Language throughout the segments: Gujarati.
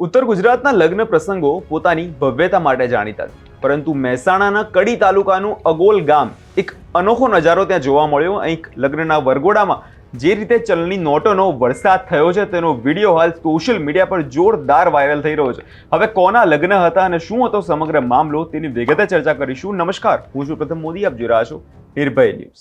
ઉત્તર ગુજરાતના લગ્ન પ્રસંગો પોતાની ભવ્યતા માટે જાણીતા છે, પરંતુ મહેસાણાના કડી તાલુકાનું અગોલ ગામ એક અનોખો નજારો ત્યાં જોવા મળ્યો। અહીં લગ્નના વરઘોડામાં જે રીતે ચલણી નોટોનો વરસાદ થયો છે તેનો વિડીયો હાલ સોશિયલ મીડિયા પર જોરદાર વાયરલ થઈ રહ્યો છે। હવે કોના લગ્ન હતા અને શું હતો સમગ્ર મામલો તેની વિગતે ચર્ચા કરીશું। નમસ્કાર, હું છું પ્રથમ મોદી, આપ જોઈ રહ્યા છો નિર્ભય ન્યૂઝ।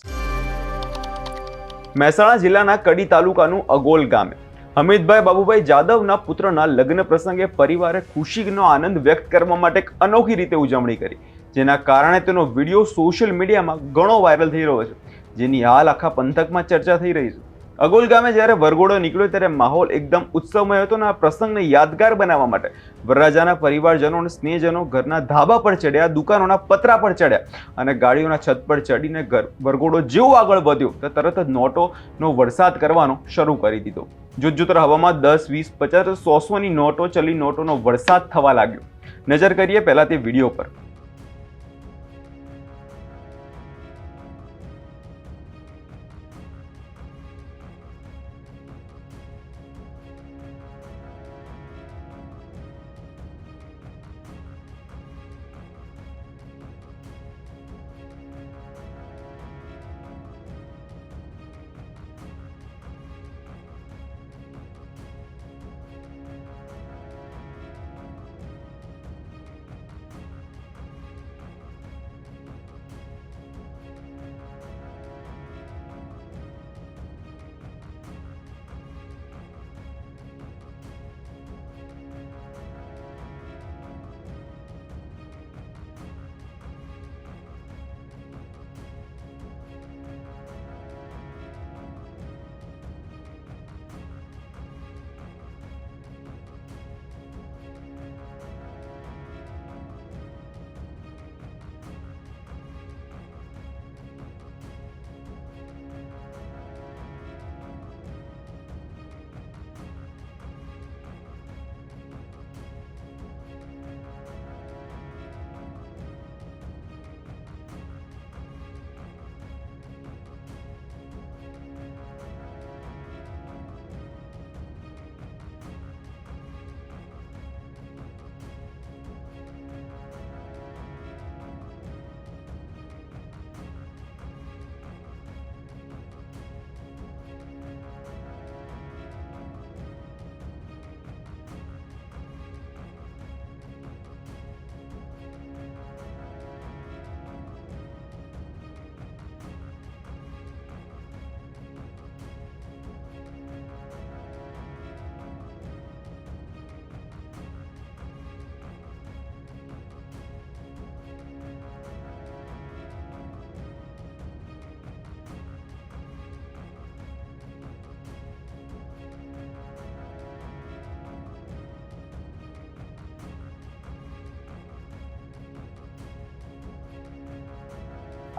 મહેસાણા જિલ્લાના કડી તાલુકાનું અગોલ ગામે અમિતભાઈ બાબુભાઈ જાદવના પુત્રના લગ્ન પ્રસંગે પરિવારે ખુશીનો આનંદ વ્યક્ત કરવા માટે એક અનોખી રીતે ઉજવણી કરી, જેના કારણે તેનો વિડીયો સોશિયલ મીડિયામાં ઘણો વાયરલ થઈ રહ્યો છે, જેની હાલ આખા પંથકમાં ચર્ચા થઈ રહી છે। અગોલ ગામે જ્યારે વરઘોડો નીકળ્યો ત્યારે માહોલ એકદમ ઉત્સવમય હતો અને આ પ્રસંગને યાદગાર બનાવવા માટે વરરાજાના પરિવારજનો અને સ્નેહજનો ઘરના ધાબા પર ચડ્યા, દુકાનોના પતરા પર ચડ્યા અને ગાડીઓના છત પર ચડીને વરઘોડો જેવો આગળ વધ્યો તો તરત જ નોટોનો વરસાદ કરવાનો શરૂ કરી દીધો। જોતજોતર હવામાં 10, 20, 50, 100ની નોટો, ચલી નોટોનો વરસાદ થવા લાગ્યો। નજર કરીએ પહેલા તે વિડીયો પર।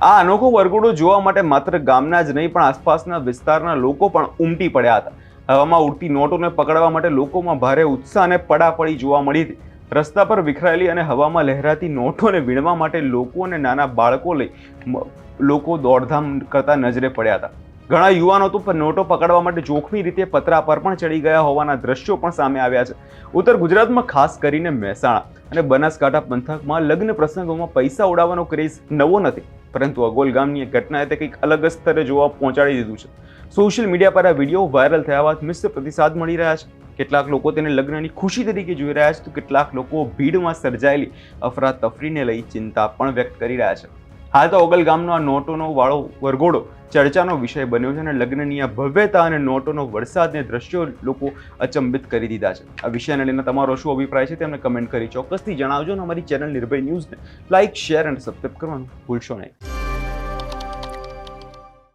આ અનોખો વરઘોડો જોવા માટે માત્ર ગામના જ નહીં પણ આસપાસના વિસ્તારના લોકો પણ ઉમટી પડ્યા હતા। હવામાં ઉડતી નોટોને પકડવા માટે લોકોમાં ભારે ઉત્સાહ અને પડાપડી જોવા મળી હતી। રસ્તા પર વિખરાયેલી અને હવામાં લહેરાતી નોટોને વીણવા માટે લોકો અને નાના બાળકો લઈ લોકો દોડધામ કરતા નજરે પડ્યા હતા। ઘણા યુવાનો તો નોટો પકડવા માટે જોખમી રીતે પતરા પર પણ ચડી ગયા હોવાના દ્રશ્યો પણ સામે આવ્યા છે। ઉત્તર ગુજરાતમાં ખાસ કરીને મહેસાણા અને બનાસકાંઠા પંથકમાં લગ્ન પ્રસંગોમાં પૈસા ઉડાવવાનો ક્રેઝ નવો નથી, પરંતુ અગોલ ગામની એક ઘટનાએ તે કંઈક અલગ સ્તરે જોવા પહોંચાડી દીધું છે। સોશિયલ મીડિયા પર આ વિડીયો વાયરલ થયા બાદ મિશ્ર પ્રતિસાદ મળી રહ્યા છે। કેટલાક લોકો તેને લગ્નની ખુશી તરીકે જોઈ રહ્યા છે, તો કેટલાક લોકો ભીડમાં સર્જાયેલી અફરાતફરીને લઈ ચિંતા પણ વ્યક્ત કરી રહ્યા છે। હાલ તો અગોલ ગામનો આ નોટોનો વાળો વરઘોડો ચર્ચાનો વિષય બન્યો છે અને લગ્નની આ ભવ્યતા અને નોટોનો વરસાદને દ્રશ્યો લોકો અચંબિત કરી દીધા છે। આ વિષયને લઈને તમારો શું અભિપ્રાય છે તેમને કમેન્ટ કરી ચોક્કસથી જણાવજો અને અમારી ચેનલ નિર્ભય ન્યૂઝને લાઇક, શેર અને સબસ્ક્રાઇબ કરવાનું ભૂલશો નહીં।